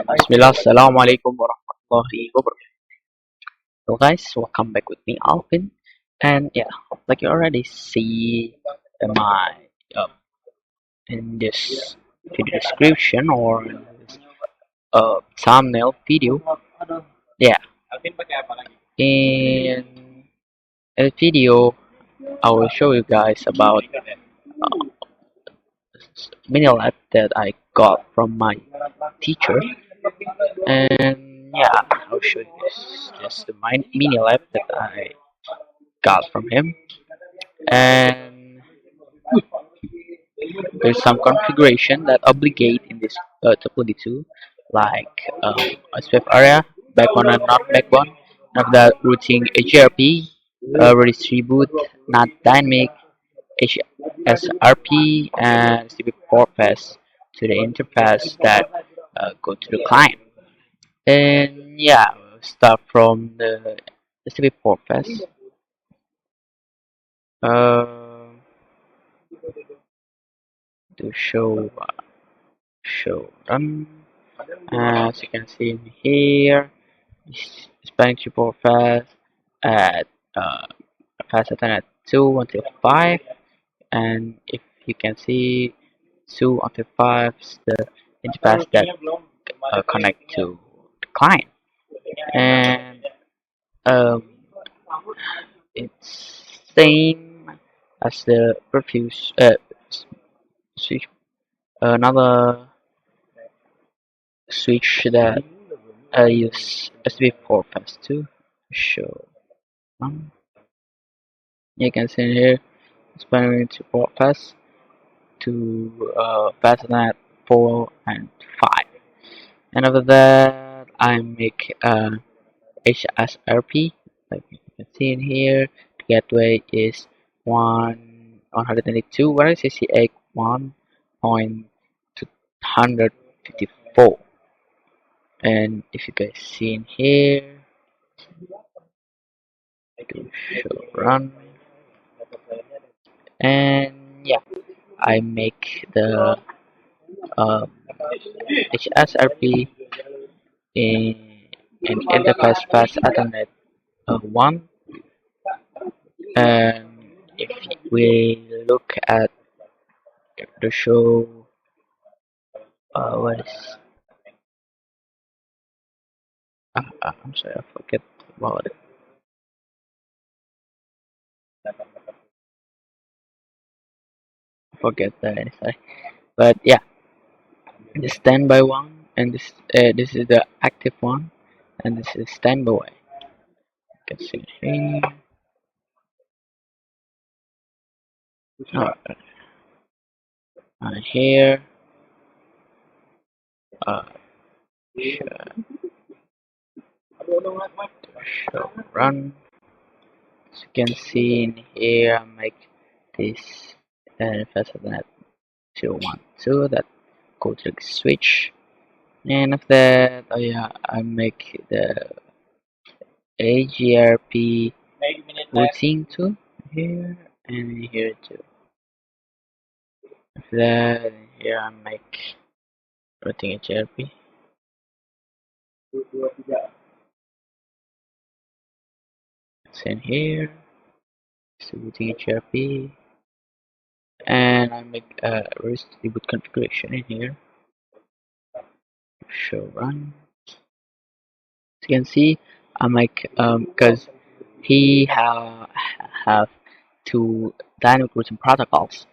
Bismillah, Assalamualaikum warahmatullahi wabarakatuh. So guys, welcome back with me, Alvin. And yeah, like you already see in my in this video description or in this thumbnail video. Yeah, in the video, I will show you guys about mini lab that I got from my teacher. And yeah, I'll show you this. Just the mini lab that I got from him. And there's some configuration that obligate in this topoly2, like OSPF area, back one and not back one. After that, routing EIGRP, redistribute, not dynamic, HSRP, and distribute port pass to the interface that go to the client. And yeah, we'll start from the distribute port pass. Uh, to show run. As you can see in here, spanning support fast at fast at 2 until 5, and if you can see 2 until 5 is the interface that connect to the client, and um, it's same as the previous switch. Another switch that I use SB4 fast to show. You can see here expanding to port fast to Battle.net 4 and 5. And after that, I make HSRP. Like you can see in here, the gateway is 192, whereas CCA 1.254. And if you guys see in here, to show run, and yeah, I make the HSRP in an enterprise fast Ethernet 1, and if we look at the show, what is I'm sorry, I forget about it. Forget that, sorry. But yeah, the standby one, and this is the active one, and this is standby. You can see here. Here, show run. As you can see in here, I make this faster than 212 that go to the switch, and after that, oh yeah, I make the EIGRP routine too here and here too. After that, here I make routing EIGRP. Same here, routing EIGRP, and I make a Redistribute configuration in here. Show run. As you can see, I make because he have two dynamic routing protocols,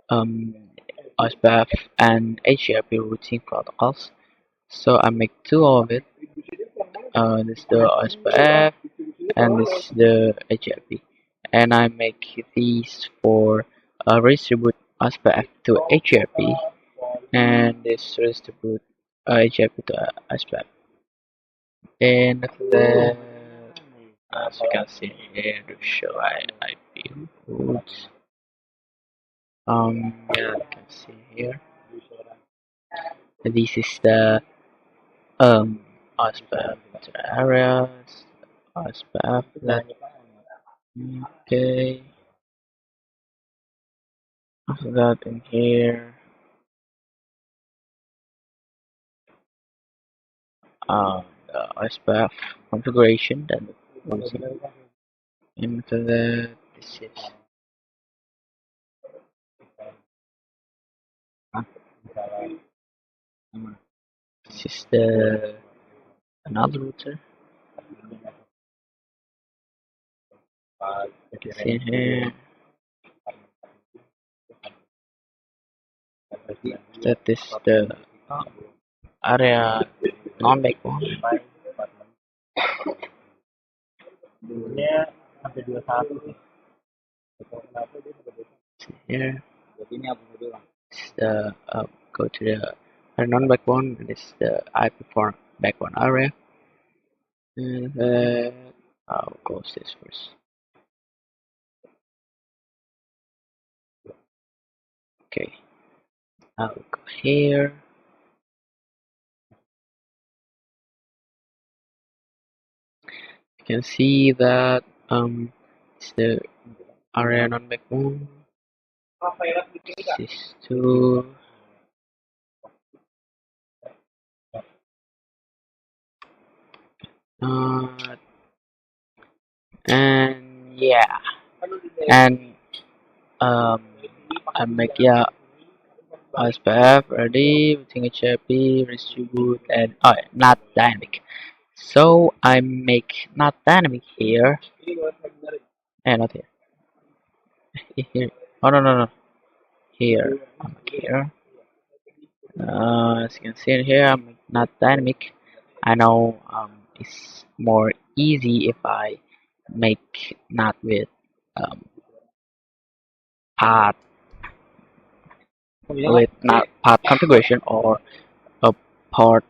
OSPF and EIGRP routing protocols. So I make two of it. This is the OSPF and this is the EIGRP, and I make these for redistribute OSPF to EIGRP, and this redistribute EIGRP to OSPF. And then, as you can see here, to show IP routes. Yeah, you can see here. This is the OSPF areas, OSPF that. Okay, after that in here, the OSPF configuration that we see. Into the uh, this is the another router. You can see here that is the area non-backbone here. This is the go to the non-backbone. This is the IP for backbone area. And I'll close this first. Okay, I'll go here. You can see that it's the area non-backbone. This is two. And yeah, and um, I make OSPF ready using HIP, Redistribute, and not dynamic. So I make not dynamic here, and not here. Here. Oh no, here. I make here. As you can see in here, I'm not dynamic. I know it's more easy if I make not with um, path with not path configuration or a part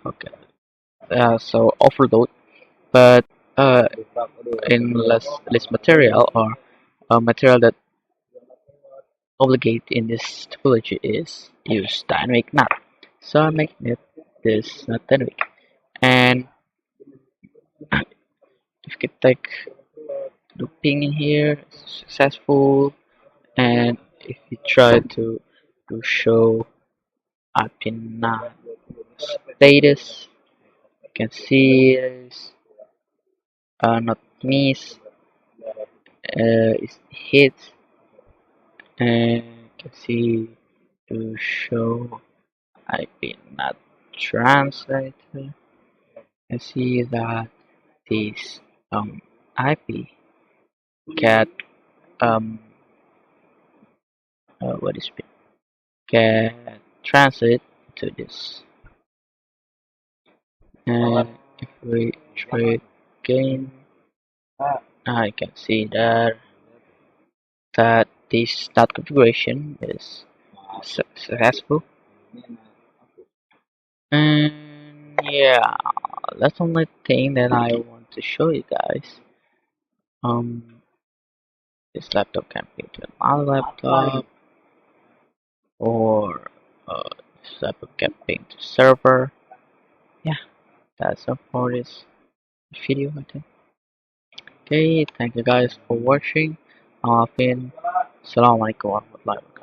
okay. So overload, but in less material or a material that obligate in this topology is use dynamic not. So I make it this not dynamic, and if you could take looping in here successful, and if you try to show IP not status, you can see it's not miss is hit, and you can see to show IP not translated. You see that this IP get what is it? Get translate to this, and if we try again, I can see that this dot configuration is successful. And yeah, that's the only thing that I want to show you guys. This laptop can be to another laptop, or this laptop can be to server. Yeah, that's all for this video, I think. Okay, thank you guys for watching. Assalamualaikum warahmatullahi wabarakatuh.